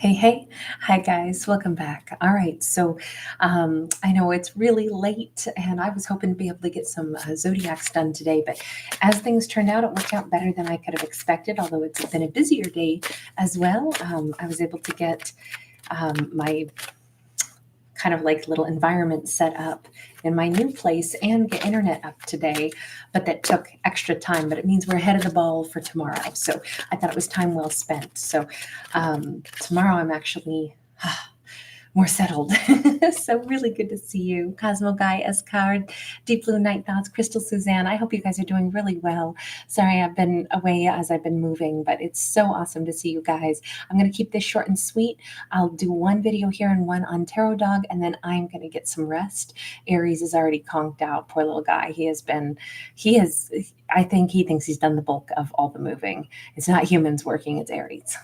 Hey, hey. Hi, guys. Welcome back. All right. I know it's really late, and I was hoping to be able to get some zodiacs done today, but as things turned out, it worked out better than I could have expected, although it's been a busier day as well. I was able to get my kind of like little environment set up in my new place and get internet up today, but that took extra time. But it means we're ahead of the ball for tomorrow. So I thought it was time well spent. Tomorrow I'm actually more settled. So really good to see you. Cosmo Guy, S Card, Deep Blue Night Thoughts, Crystal Suzanne. I hope you guys are doing really well. Sorry, I've been away as I've been moving, but it's so awesome to see you guys. I'm going to keep this short and sweet. I'll do one video here and one on Tarot Dog, and then I'm going to get some rest. Aries is already conked out. Poor little guy. I think he thinks he's done the bulk of all the moving. It's not humans working, it's Aries.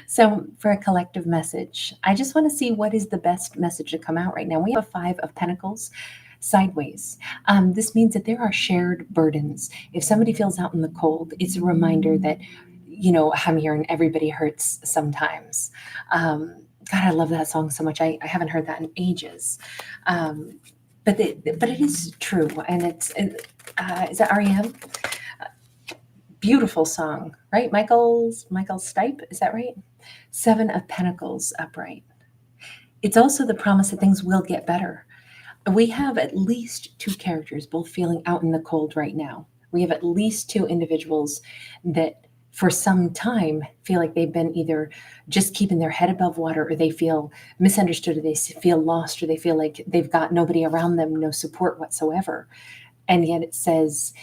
So, for a collective message, I just want to see what is the best message to come out right now. We have a Five of Pentacles sideways. This means that there are shared burdens. If somebody feels out in the cold, it's a reminder that, I'm here and everybody hurts sometimes. God, I love that song so much. I haven't heard that in ages. But it is true. And is that REM? Beautiful song, right? Michael Stipe, is that right? Seven of Pentacles upright. It's also the promise that things will get better. We have at least two characters both feeling out in the cold right now. We have at least two individuals that for some time feel like they've been either just keeping their head above water, or they feel misunderstood, or they feel lost, or they feel like they've got nobody around them, no support whatsoever. And yet it says,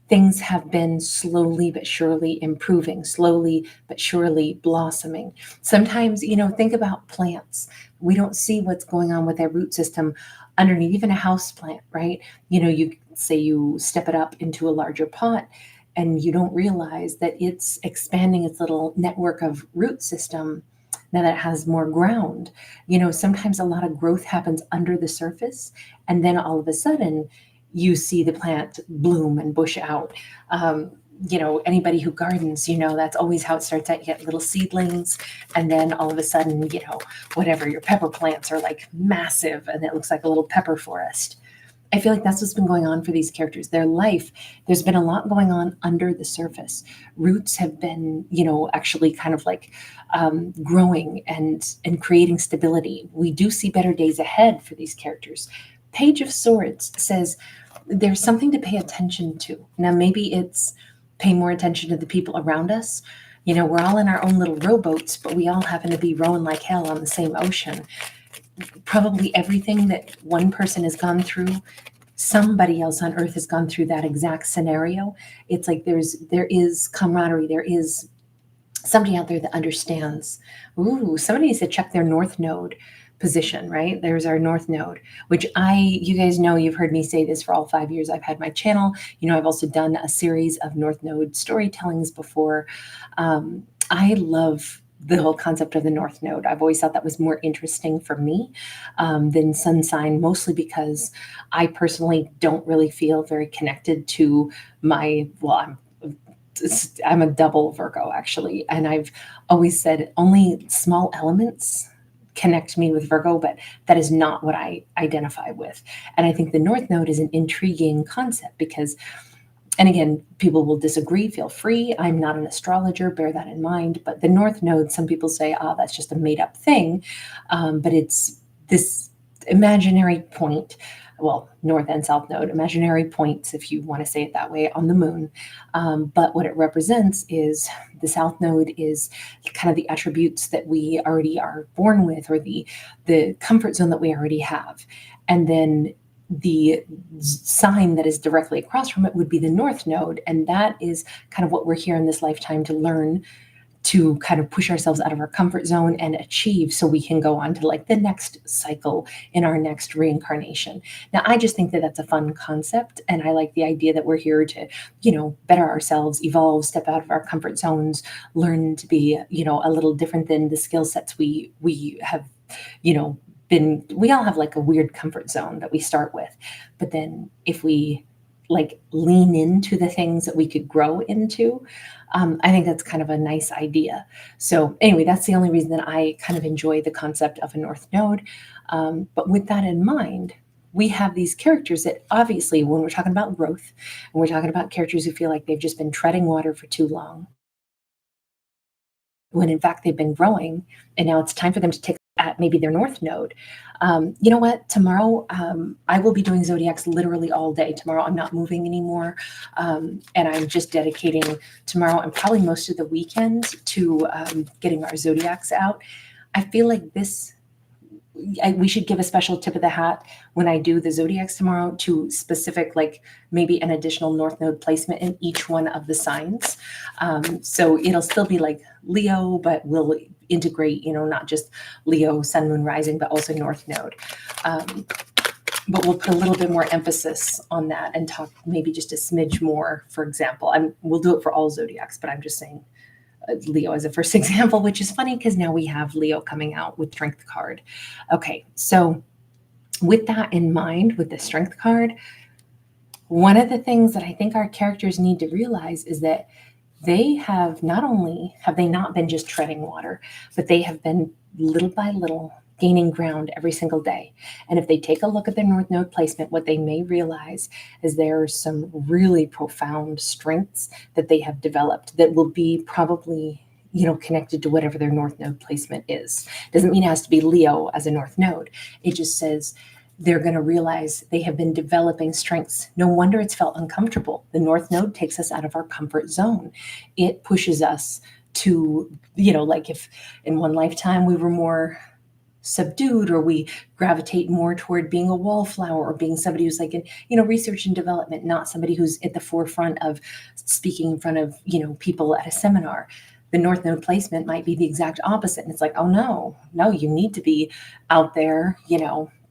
things have been slowly but surely improving, slowly but surely blossoming. Sometimes, think about plants. We don't see what's going on with their root system underneath, even a house plant, right? You say you step it up into a larger pot and you don't realize that it's expanding its little network of root system now that it has more ground. Sometimes a lot of growth happens under the surface, and then all of a sudden, you see the plant bloom and bush out. Anybody who gardens, that's always how it starts out. You get little seedlings, and then all of a sudden, whatever, your pepper plants are like massive, and it looks like a little pepper forest. I feel like that's what's been going on for these characters. Their life, there's been a lot going on under the surface. Roots have been, actually kind of like growing and creating stability. We do see better days ahead for these characters. Page of Swords says there's something to pay attention to. Now, maybe it's pay more attention to the people around us. We're all in our own little rowboats, but we all happen to be rowing like hell on the same ocean. Probably everything that one person has gone through, somebody else on earth has gone through that exact scenario. It's like there is camaraderie. There is somebody out there that understands. Ooh, somebody needs to check their North Node position, right? There's our North Node, which you guys know, you've heard me say this for all 5 years I've had my channel. I've also done a series of North Node storytellings before. I love the whole concept of the North Node. I've always thought that was more interesting for me than sun sign, mostly because I personally don't really feel very connected to I'm a double Virgo, actually. And I've always said only small elements connect me with Virgo, but that is not what I identify with. And I think the North Node is an intriguing concept because, and again, people will disagree, feel free. I'm not an astrologer, bear that in mind. But the North Node, some people say, that's just a made up thing. But it's this imaginary point, well, North and South Node, imaginary points, if you want to say it that way, on the moon. But what it represents is the South Node is kind of the attributes that we already are born with, or the comfort zone that we already have. And then the sign that is directly across from it would be the North Node. And that is kind of what we're here in this lifetime to learn, to kind of push ourselves out of our comfort zone and achieve, so we can go on to like the next cycle in our next reincarnation. Now, I just think that that's a fun concept. And I like the idea that we're here to, better ourselves, evolve, step out of our comfort zones, learn to be, a little different than the skill sets we have, we all have like a weird comfort zone that we start with. But then if we like lean into the things that we could grow into. I think that's kind of a nice idea. So anyway, that's the only reason that I kind of enjoy the concept of a North Node. But with that in mind, we have these characters that obviously, when we're talking about growth, and we're talking about characters who feel like they've just been treading water for too long, when in fact they've been growing, and now it's time for them to take at maybe their North Node. You know what? Tomorrow, I will be doing Zodiacs literally all day. Tomorrow, I'm not moving anymore. And I'm just dedicating tomorrow and probably most of the weekend to getting our Zodiacs out. I feel like we should give a special tip of the hat when I do the Zodiacs tomorrow to specific, like maybe an additional North Node placement in each one of the signs. So it'll still be like Leo, but we'll integrate, not just Leo, Sun, Moon, Rising, but also North Node. But we'll put a little bit more emphasis on that and talk maybe just a smidge more, for example. We'll do it for all Zodiacs, but I'm just saying Leo as a first example, which is funny because now we have Leo coming out with Strength card. Okay, so with that in mind, with the Strength card, one of the things that I think our characters need to realize is that they have not only have they not been just treading water, but they have been little by little gaining ground every single day. And if they take a look at their North Node placement, what they may realize is there are some really profound strengths that they have developed that will be probably, connected to whatever their North Node placement is. Doesn't mean it has to be Leo as a North Node. It just says they're going to realize they have been developing strengths. No wonder it's felt uncomfortable. The North Node takes us out of our comfort zone. It pushes us to, like if in one lifetime we were more subdued, or we gravitate more toward being a wallflower or being somebody who's like in research and development, not somebody who's at the forefront of speaking in front of people at a seminar. The North Node placement might be the exact opposite, and it's like, oh no, you need to be out there,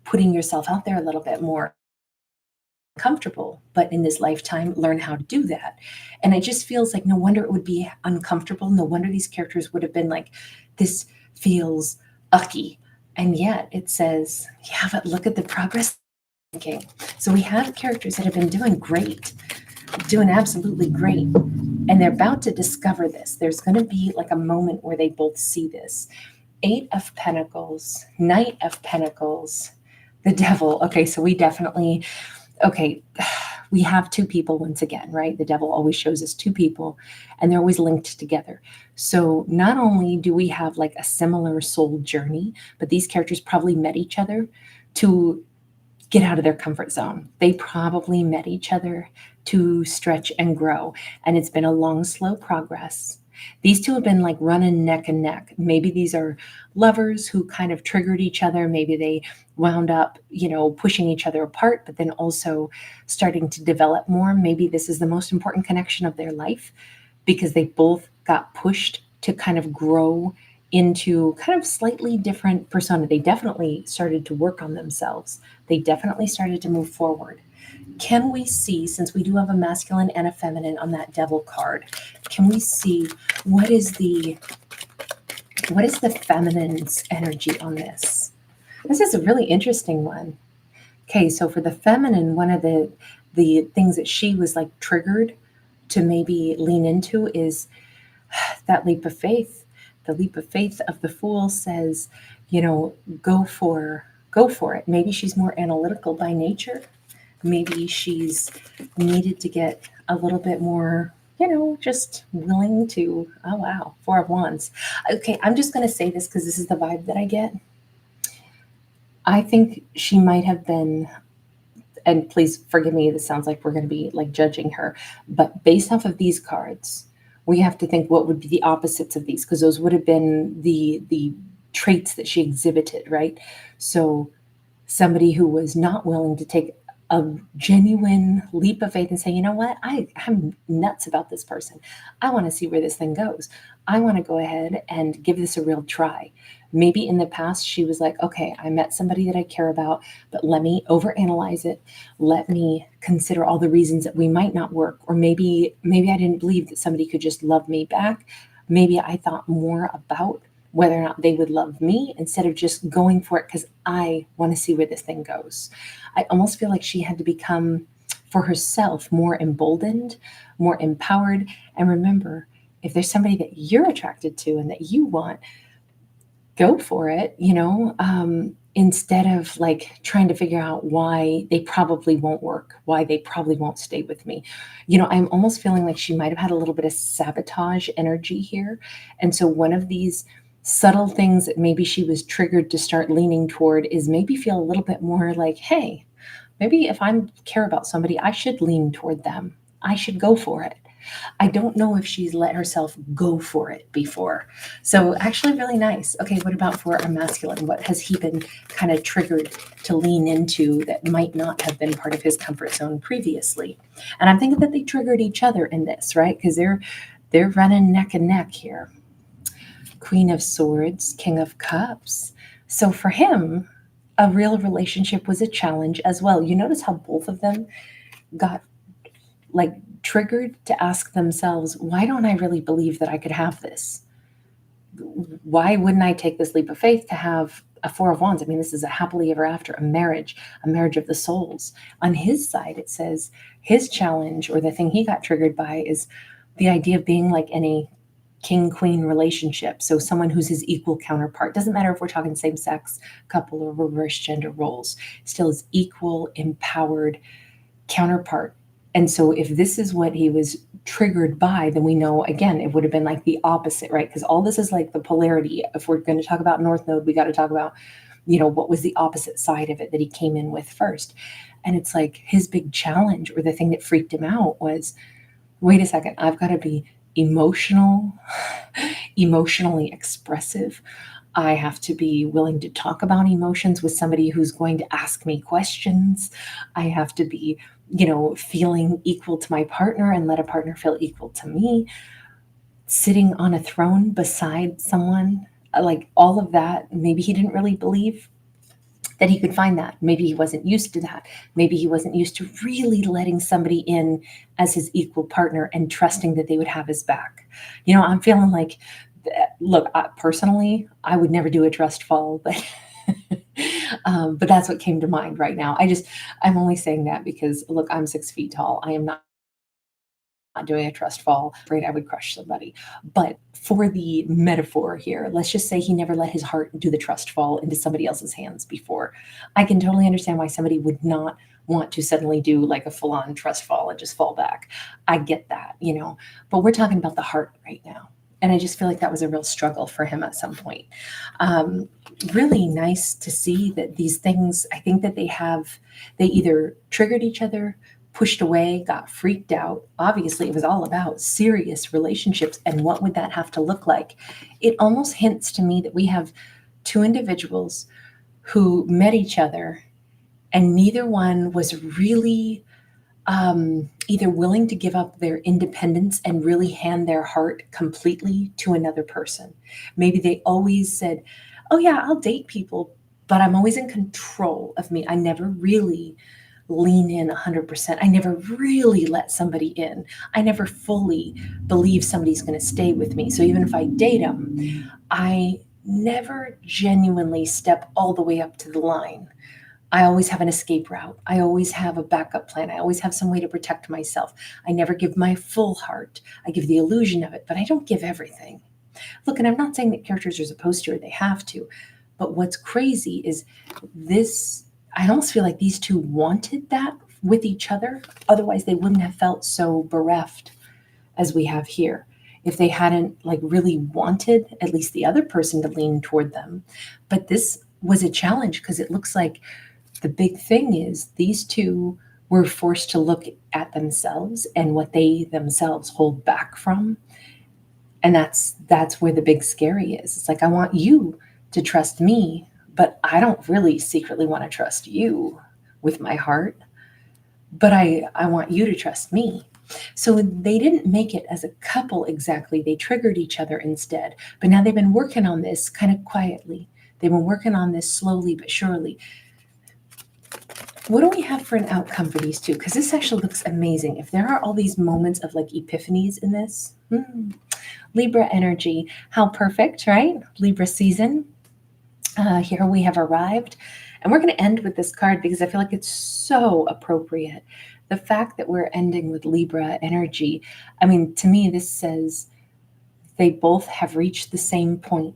putting yourself out there a little bit more comfortable, but in this lifetime learn how to do that. And it just feels like no wonder it would be uncomfortable. No wonder these characters would have been like, this feels ucky. And yet it says, yeah, but look at the progress making. So we have characters that have been doing great, doing absolutely great. And they're about to discover this. There's going to be like a moment where they both see this. 8 of Pentacles, Knight of Pentacles, the Devil. Okay, so we have two people once again, right? The Devil always shows us two people, and they're always linked together. So not only do we have like a similar soul journey, but these characters probably met each other to get out of their comfort zone. They probably met each other to stretch and grow. And it's been a long, slow progress. These two have been like running neck and neck. Maybe these are lovers who kind of triggered each other. Maybe they wound up, pushing each other apart, but then also starting to develop more. Maybe this is the most important connection of their life because they both got pushed to kind of grow into kind of slightly different persona. They definitely started to work on themselves. They definitely started to move forward. Can we see, since we do have a masculine and a feminine on that Devil card, can we see what is the feminine's energy on this? This is a really interesting one. Okay, so for the feminine, one of the things that she was like triggered to maybe lean into is that leap of faith. The leap of faith of the Fool says, go for it. Maybe she's more analytical by nature. Maybe she's needed to get a little bit more, just willing to, oh wow, 4 of Wands. Okay, I'm just going to say this because this is the vibe that I get. I think she might have been, and please forgive me, this sounds like we're going to be like judging her, but based off of these cards, we have to think what would be the opposites of these, because those would have been the traits that she exhibited, right? So somebody who was not willing to take a genuine leap of faith and say, you know what, I'm nuts about this person. I want to see where this thing goes. I want to go ahead and give this a real try. Maybe in the past she was like, okay, I met somebody that I care about, but let me overanalyze it. Let me consider all the reasons that we might not work. Or maybe I didn't believe that somebody could just love me back. Maybe I thought more about whether or not they would love me instead of just going for it because I want to see where this thing goes. I almost feel like she had to become for herself, more emboldened, more empowered. And remember, if there's somebody that you're attracted to and that you want, go for it, instead of like trying to figure out why they probably won't work, why they probably won't stay with me. I'm almost feeling like she might have had a little bit of sabotage energy here. And so one of these subtle things that maybe she was triggered to start leaning toward is maybe feel a little bit more like, hey, maybe if I care about somebody, I should lean toward them. I should go for it. I don't know if she's let herself go for it before. So actually really nice. Okay, what about for a masculine? What has he been kind of triggered to lean into that might not have been part of his comfort zone previously? And I'm thinking that they triggered each other in this, right? Because they're running neck and neck here. Queen of Swords, King of Cups. So for him, a real relationship was a challenge as well. You notice how both of them got like triggered to ask themselves, why don't I really believe that I could have this? Why wouldn't I take this leap of faith to have a Four of Wands? I mean, this is a happily ever after, a marriage of the souls. On his side, it says his challenge, or the thing he got triggered by, is the idea of being like any king-queen relationship. So someone who's his equal counterpart. Doesn't matter if we're talking same-sex couple or reverse gender roles, still his equal, empowered counterpart. And so if this is what he was triggered by, then we know, again, it would have been like the opposite, right? Because all this is like the polarity. If we're going to talk about North Node, we got to talk about, what was the opposite side of it that he came in with first. And it's like his big challenge, or the thing that freaked him out, was, wait a second, I've got to be emotionally expressive. I have to be willing to talk about emotions with somebody who's going to ask me questions. I have to be, feeling equal to my partner and let a partner feel equal to me. Sitting on a throne beside someone, like all of that, maybe he didn't really believe that he could find that. Maybe he wasn't used to that. Maybe he wasn't used to really letting somebody in as his equal partner and trusting that they would have his back. I'm feeling like, look, personally, I would never do a trust fall, but but that's what came to mind right now. I'm only saying that because, look, I'm 6 feet tall. I am not doing a trust fall. Afraid I would crush somebody. But for the metaphor here, let's just say he never let his heart do the trust fall into somebody else's hands before. I can totally understand why somebody would not want to suddenly do like a full-on trust fall and just fall back. I get that, but we're talking about the heart right now. And I just feel like that was a real struggle for him at some point. Really nice to see that these things, I think that they either triggered each other, pushed away, got freaked out. Obviously, it was all about serious relationships. And what would that have to look like? It almost hints to me that we have two individuals who met each other, and neither one was really either willing to give up their independence and really hand their heart completely to another person. Maybe they always said, oh yeah, I'll date people, but I'm always in control of me. I never really lean in 100%. I never really let somebody in. I never fully believe somebody's going to stay with me. So even if I date them, I never genuinely step all the way up to the line. I always have an escape route. I always have a backup plan. I always have some way to protect myself. I never give my full heart. I give the illusion of it, but I don't give everything. Look, and I'm not saying that characters are supposed to or they have to, but what's crazy is this, I almost feel like these two wanted that with each other. Otherwise, they wouldn't have felt so bereft as we have here. If they hadn't like really wanted at least the other person to lean toward them. But this was a challenge because it looks like the big thing is these two were forced to look at themselves and what they themselves hold back from. And that's where the big scary is. It's like, I want you to trust me, but I don't really secretly want to trust you with my heart. But I want you to trust me. So they didn't make it as a couple exactly. They triggered each other instead. But now they've been working on this kind of quietly. They've been working on this slowly but surely. What do we have for an outcome for these two? Because this actually looks amazing. If there are all these moments of like epiphanies in this, Libra energy, how perfect, right? Libra season. Here we have arrived. And we're going to end with this card because I feel like it's so appropriate. The fact that we're ending with Libra energy, I mean, to me, this says they both have reached the same point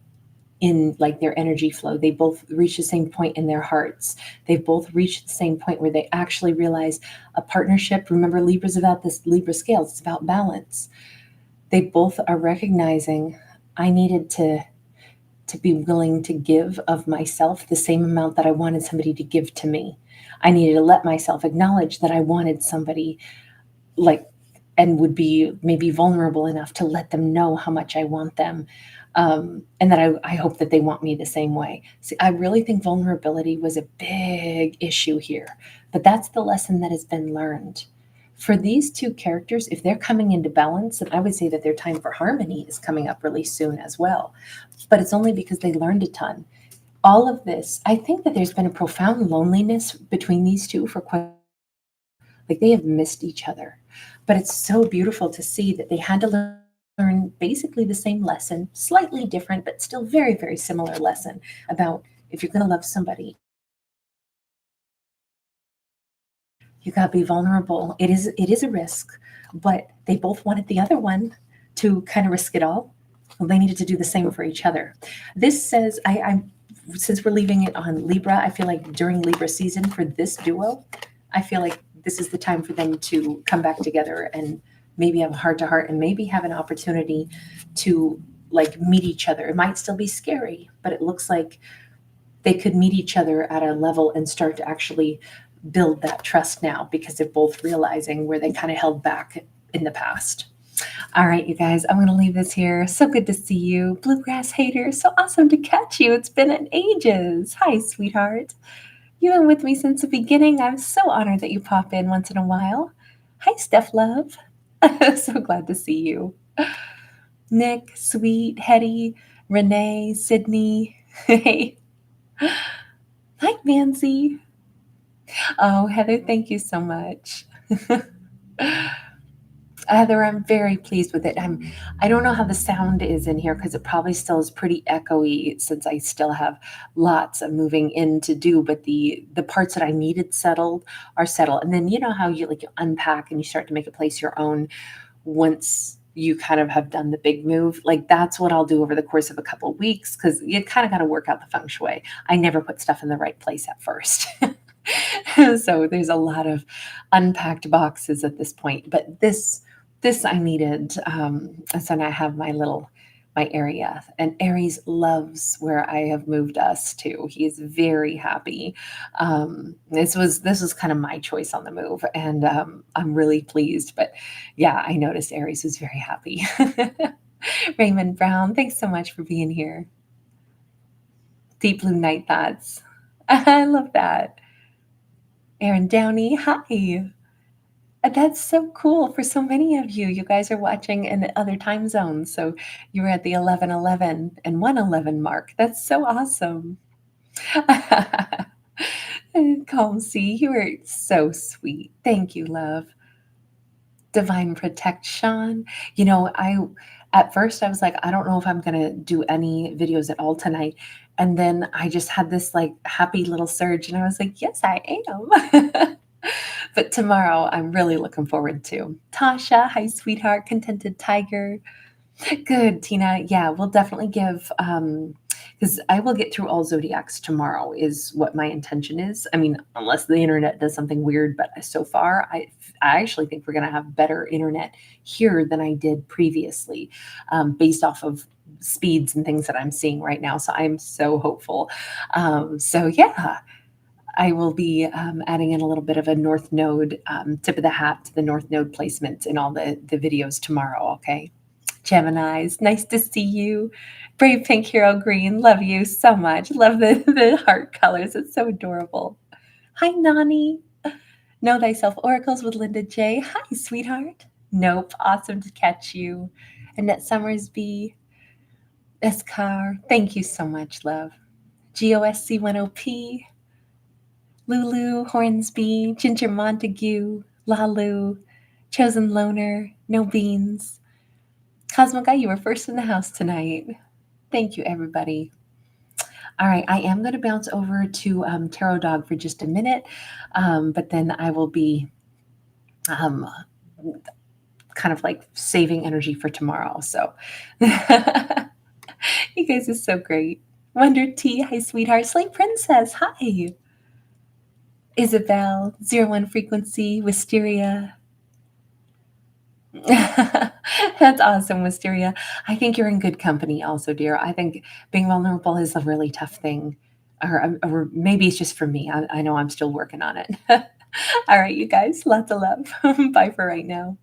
in like their energy flow. They both reach the same point in their hearts. They've both reached the same point where they actually realize a partnership. Remember, Libra's about this Libra scale, it's about balance. They both are recognizing I needed to be willing to give of myself the same amount that I wanted somebody to give to me. I needed to let myself acknowledge that I wanted somebody like and would be maybe vulnerable enough to let them know how much I want them. And that I hope that they want me the same way. See, I really think vulnerability was a big issue here, but that's the lesson that has been learned. For these two characters, if they're coming into balance, and I would say that their time for harmony is coming up really soon as well, but it's only because they learned a ton. All of this, I think that there's been a profound loneliness between these two for quite like they have missed each other. But it's so beautiful to see that they had to learn basically the same lesson, slightly different, but still very, very similar lesson about if you're going to love somebody, you got to be vulnerable. It is a risk, but they both wanted the other one to kind of risk it all. Well, they needed to do the same for each other. This says I since we're leaving it on Libra, I feel like during Libra season for this duo, I feel like this is the time for them to come back together and maybe have a heart to heart and maybe have an opportunity to like meet each other. It might still be scary, but it looks like they could meet each other at a level and start to actually build that trust now because they're both realizing where they kind of held back in the past. All right, you guys, I'm going to leave this here. So good to see you. Bluegrass hater, so awesome to catch you. It's been an ages. Hi, sweetheart. You've been with me since the beginning. I'm so honored that you pop in once in a while. Hi, Steph Love. So glad to see you. Nick, Sweet, Hetty, Renee, Sydney. Hey. Hi, Nancy. Oh, Heather, thank you so much. Heather, I'm very pleased with it. I don't know how the sound is in here because it probably still is pretty echoey since I still have lots of moving in to do, but the parts that I needed settled are settled. And then you know how you unpack and you start to make a place your own once you kind of have done the big move. Like that's what I'll do over the course of a couple of weeks because you kind of got to work out the feng shui. I never put stuff in the right place at first. So there's a lot of unpacked boxes at this point, but this I needed. So now I have my area, and Aries loves where I have moved us to. He is very happy. This was kind of my choice on the move, and I'm really pleased. But yeah, I noticed Aries was very happy. Raymond Brown, thanks so much for being here. Deep Blue Night Thoughts. I love that. Aaron Downey, hi. That's so cool for so many of you. You guys are watching in other time zones. So you were at the 11:11 and 1:11 mark. That's so awesome. Calm C, you are so sweet. Thank you, love. Divine protection. I at first I was like, I don't know if I'm gonna do any videos at all tonight. And then I just had this like happy little surge, and I was like, yes, I am. But tomorrow I'm really looking forward to. Tasha, hi, sweetheart, contented tiger. Good, Tina. Yeah, we'll definitely give because I will get through all zodiacs tomorrow is what my intention is. I mean, unless the internet does something weird, but so far I actually think we're gonna have better internet here than I did previously, based off of speeds and things that I'm seeing right now. So I'm so hopeful. So yeah. I will be adding in a little bit of a North Node tip of the hat to the North Node placement in all the videos tomorrow, okay? Geminis, nice to see you. Brave Pink Hero Green, love you so much. Love the heart colors. It's so adorable. Hi, Nani. Know Thyself Oracles with Linda J. Hi, sweetheart. Nope, awesome to catch you. Annette Summersby. Escar, thank you so much, love. GOSC10P. Lulu, Hornsby, Ginger Montague, Lalu, Chosen Loner, No Beans. Cosmo Guy, you were first in the house tonight. Thank you, everybody. All right, I am going to bounce over to Tarot Dog for just a minute, but then I will be um, kind of like saving energy for tomorrow. So you guys are so great. Wonder T, hi sweetheart. Slate Princess, hi. Isabel, 01 frequency, Wisteria. That's awesome, Wisteria. I think you're in good company also, dear. I think being vulnerable is a really tough thing. Or maybe it's just for me. I know I'm still working on it. All right, you guys, lots of love. Bye for right now.